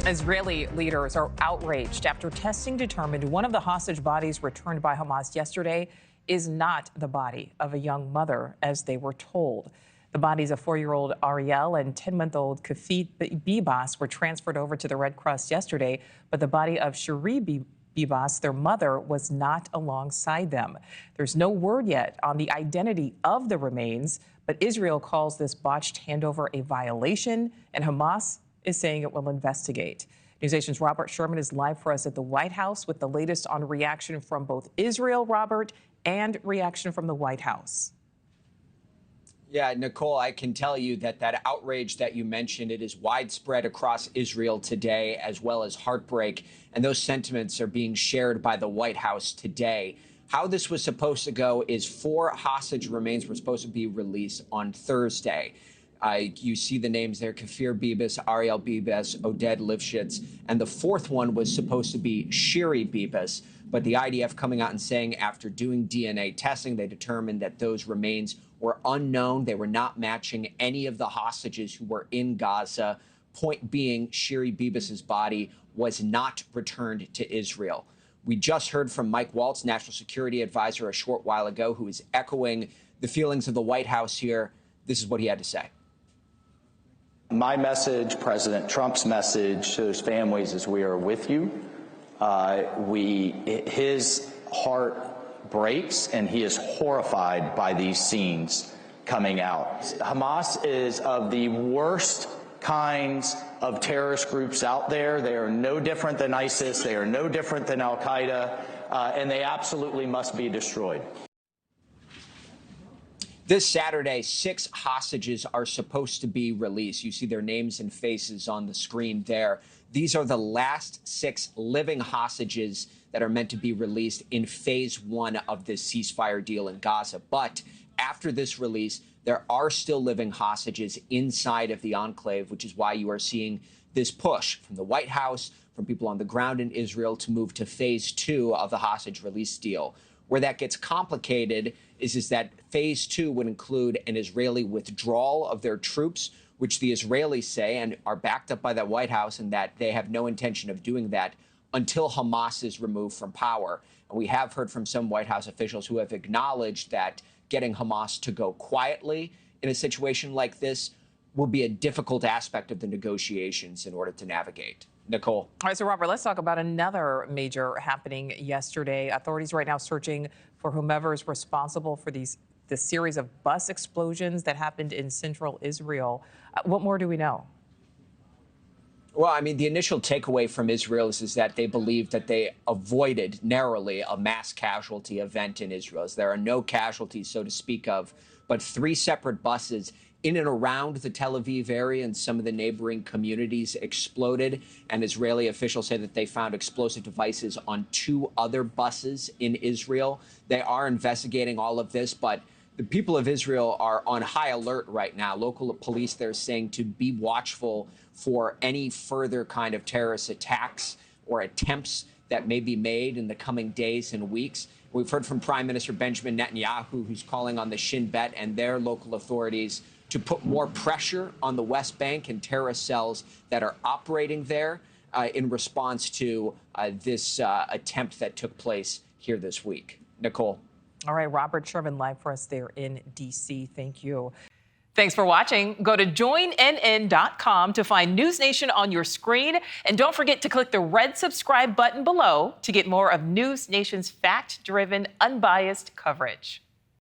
Israeli leaders are outraged after testing determined one of the hostage bodies returned by Hamas yesterday is not the body of a young mother, as they were told. The bodies of 4-year-old Ariel and 10-month-old Shiri Bibas were transferred over to the Red Cross yesterday, but the body of Shiri Bibas, their mother, was not alongside them. There's no word yet on the identity of the remains, but Israel calls this botched handover a violation, and Hamas is saying it will investigate. NewsNation's Robert Sherman is live for us at the White House with the latest on reaction from both Israel, Robert, and reaction from the White House. Yeah, Nichole, I can tell you that outrage that you mentioned, it is widespread across Israel today, as well as heartbreak. And those sentiments are being shared by the White House today. How this was supposed to go is 4 hostage remains were supposed to be released on Thursday. You see the names there: Shiri Bibas, Ariel Bibas, Oded Lifshitz, and the 4th one was supposed to be Shiri Bibas. But the IDF coming out and saying after doing DNA testing, they determined that those remains were unknown. They were not matching any of the hostages who were in Gaza. Point being, Shiri Bibas's body was not returned to Israel. We just heard from Mike Waltz, National Security Advisor, a short while ago, who is echoing the feelings of the White House here. This is what he had to say. My message, President Trump's message to those families is we are with you. His heart breaks and he is horrified by these scenes coming out. Hamas is of the worst kinds of terrorist groups out there. They are no different than ISIS. They are no different than Al-Qaeda, and they absolutely must be destroyed. This Saturday, 6 hostages are supposed to be released. You see their names and faces on the screen there. These are the last 6 living hostages that are meant to be released in phase 1 of this ceasefire deal in Gaza. But after this release, there are still living hostages inside of the enclave, which is why you are seeing this push from the White House, from people on the ground in Israel, to move to phase 2 of the hostage release deal. Where that gets complicated is that phase 2 would include an Israeli withdrawal of their troops, which the Israelis say and are backed up by the White House, and that they have no intention of doing that until Hamas is removed from power. And we have heard from some White House officials who have acknowledged that getting Hamas to go quietly in a situation like this will be a difficult aspect of the negotiations in order to navigate. Nichole. All right, so Robert, let's talk about another major happening yesterday. Authorities right now searching for whomever is responsible for this series of bus explosions that happened in central Israel. What more do we know? Well, I mean, the initial takeaway from Israel is that they believe that they avoided narrowly a mass casualty event in Israel. There are no casualties, so to speak of, but 3 separate buses in and around the Tel Aviv area and some of the neighboring communities exploded. And Israeli officials say that they found explosive devices on 2 other buses in Israel. They are investigating all of this, but the people of Israel are on high alert right now. Local police, they're saying to be watchful for any further kind of terrorist attacks or attempts that may be made in the coming days and weeks. We've heard from Prime Minister Benjamin Netanyahu, who's calling on the Shin Bet and their local authorities to put more pressure on the West Bank and terrorist cells that are operating there in response to this attempt that took place here this week. Nichole. All right, Robert Sherman live for us there in D.C. Thank you. Thanks for watching. Go to joinnn.com to find News Nation on your screen. And don't forget to click the red subscribe button below to get more of News Nation's fact-driven, unbiased coverage.